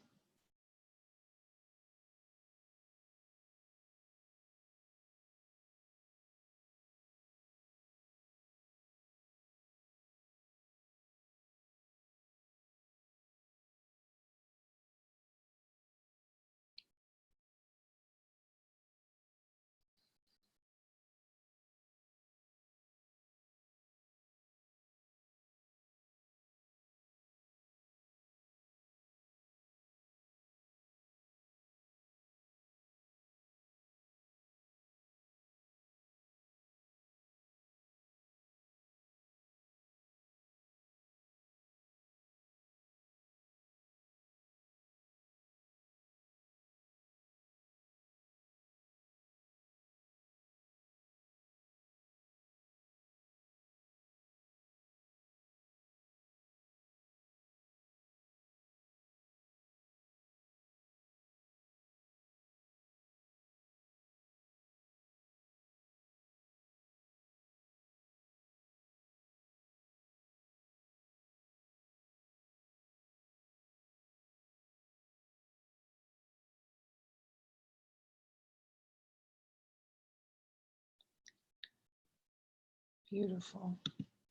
A: Beautiful.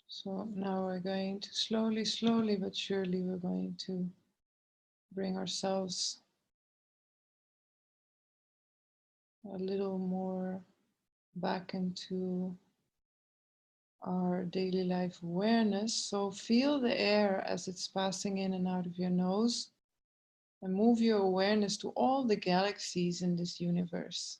A: So now we're going to slowly but surely, we're going to bring ourselves a little more back into our daily life awareness. So feel the air as it's passing in and out of your nose, and move your awareness to all the galaxies in this universe.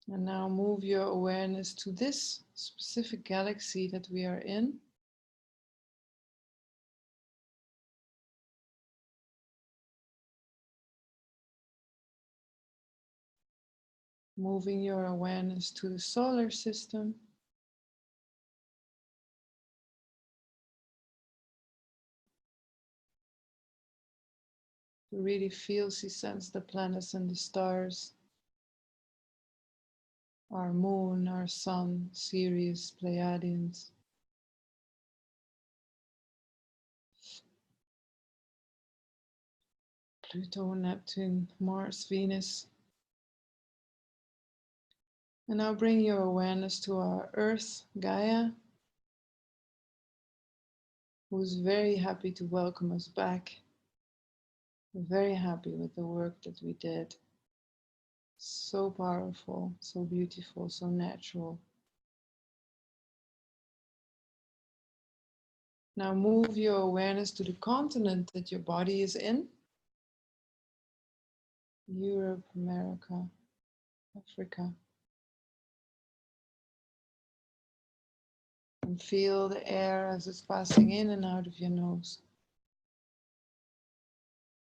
A: And now move your awareness to this specific galaxy that we are in. Moving your awareness to the solar system. To really feel, see, sense the planets and the stars. Our moon, our sun, Sirius, Pleiadians. Pluto, Neptune, Mars, Venus. And now bring your awareness to our Earth, Gaia, who's very happy to welcome us back. We're very happy with the work that we did. So powerful, so beautiful, so natural. Now move your awareness to the continent that your body is in. Europe, America, Africa. And feel the air as it's passing in and out of your nose.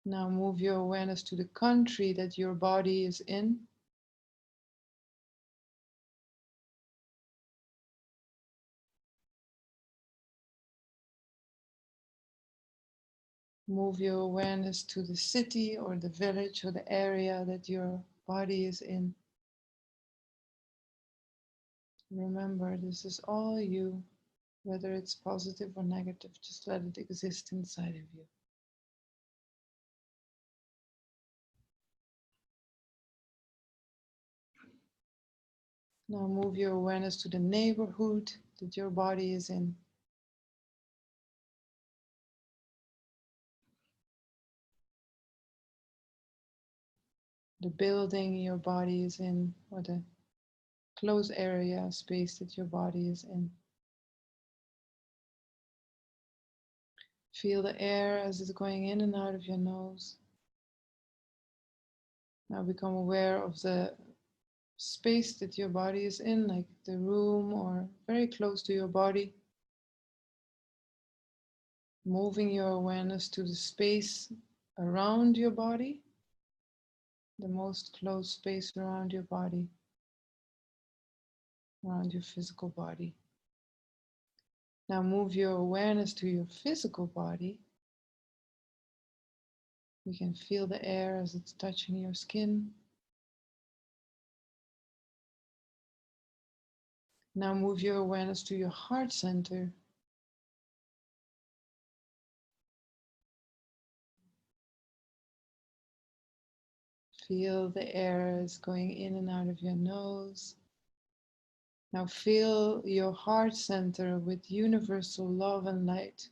A: Now move your awareness to the country that your body is in. Move your awareness to the city or the village or the area that your body is in. Remember, this is all you, whether it's positive or negative, just let it exist inside of you. Now move your awareness to the neighborhood that your body is in. the building your body is in, or the close area, space that your body is in. Feel the air as it's going in and out of your nose. Now become aware of the space that your body is in, like the room or very close to your body. Moving your awareness to the space around your body, the most close space around your body, around your physical body. Now move your awareness to your physical body. You can feel the air as it's touching your skin. Now move your awareness to your heart center. Feel the air is going in and out of your nose. Now fill your heart center with universal love and light.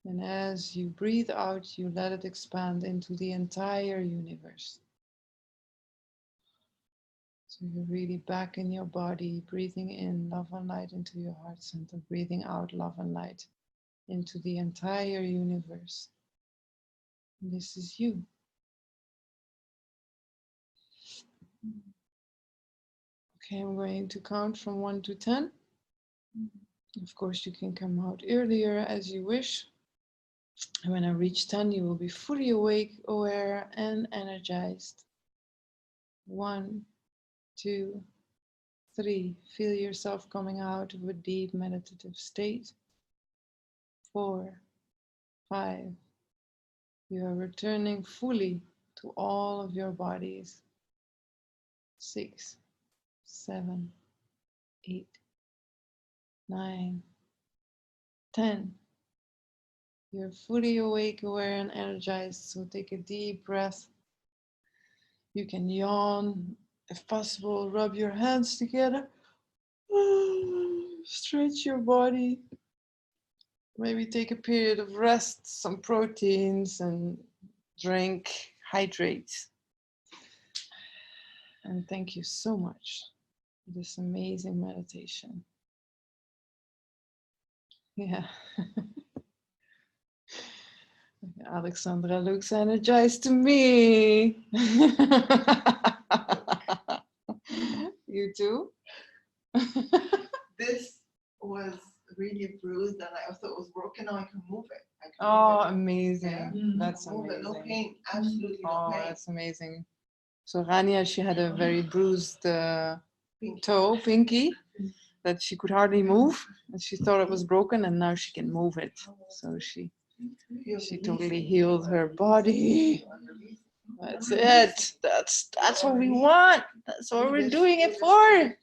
A: And as you breathe out, you let it expand into the entire universe. So you're really back in your body, breathing in love and light into your heart center, breathing out love and light into the entire universe. And this is you. Okay, I'm going to count from 1 to 10. Of course, you can come out earlier as you wish. And when I reach 10, you will be fully awake, aware, and energized. 1, 2, 3. Feel yourself coming out of a deep meditative state. 4, 5. You are returning fully to all of your bodies. 6, 7, 8, 9, 10. You're fully awake, aware, and energized. So take a deep breath. You can yawn, if possible, rub your hands together. Stretch your body. Maybe take a period of rest, some proteins, and drink, hydrate. And thank you so much for this amazing meditation. Yeah. Alexandra looks energized to me. You too?
B: This was really bruised and I thought it was broken. Now I can move it.
A: Oh, amazing.
B: Yeah.
A: That's
B: amazing.
A: amazing.
B: No pain. Absolutely no pain.
A: That's amazing. So Rania, she had a very bruised toe, pinky, that she could hardly move. And she thought it was broken and now she can move it. So she totally healed her body. That's it. That's what we want. That's what we're doing it for.